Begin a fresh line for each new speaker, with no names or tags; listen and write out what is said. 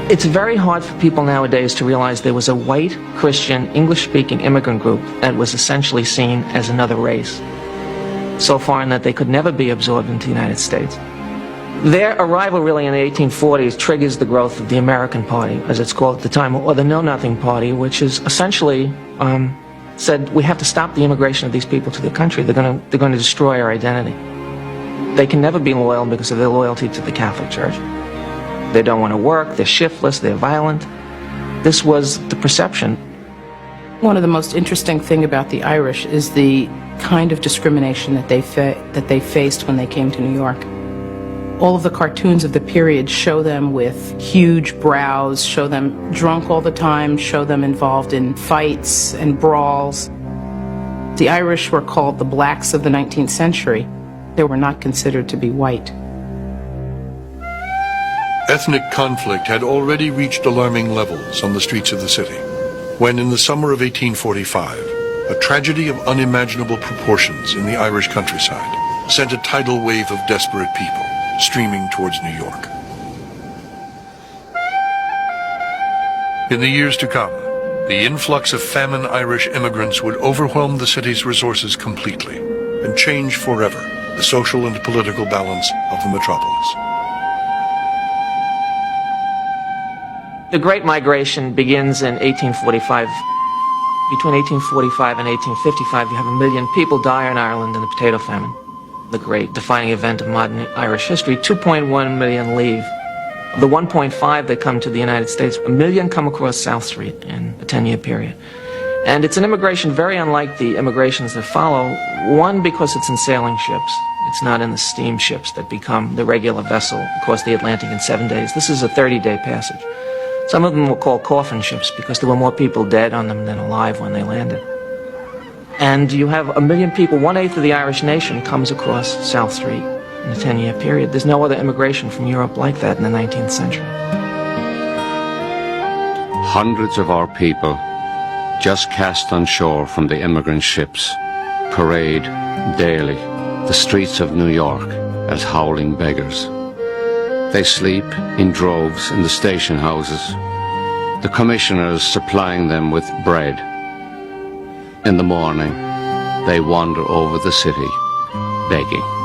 It's very hard for people nowadays to realize there was a white, Christian, English-speaking immigrant group that was essentially seen as another race, so foreign that they could never be absorbed into the United States. Their arrival really in the 1840s triggers the growth of the American Party, as it's called at the time, or the Know-Nothing Party, which is essentially said we have to stop the immigration of these people to the country. They're going to destroy our identity. They can never be loyal because of their loyalty to the Catholic Church. They don't want to work, they're shiftless, they're violent. This was the perception.
One of the most interesting things about the Irish is the kind of discrimination that they faced when they came to New York. All of the cartoons of the period show them with huge brows, show them drunk all the time, show them involved in fights and brawls. The Irish were called the blacks of the 19th century. They were not considered to be white.
Ethnic conflict had already reached alarming levels on the streets of the city, when in the summer of 1845, a tragedy of unimaginable proportions in the Irish countryside sent a tidal wave of desperate people streaming towards New York. In the years to come, the influx of famine Irish immigrants would overwhelm the city's resources completely and change forever the social and political balance of the metropolis.
The Great Migration begins in 1845. Between 1845 and 1855, you have 1 million people die in Ireland in the potato famine, the great defining event of modern Irish history. 2.1 million leave. Of the 1.5 that come to the United States, 1 million come across South Street in a 10-year period. And it's an immigration very unlike the immigrations that follow. One, because it's in sailing ships. It's not in the steamships that become the regular vessel across the Atlantic in 7 days. This is a 30-day passage. Some of them were called coffin ships because there were more people dead on them than alive when they landed. And you have 1 million people, 1/8 of the Irish nation comes across South Street in a 10-year period. There's no other immigration from Europe like that in the 19th century.
Hundreds of our people, just cast on shore from the immigrant ships, parade daily the streets of New York as howling beggars. They sleep in droves in the station houses, the commissioners supplying them with bread. In the morning, they wander over the city, begging.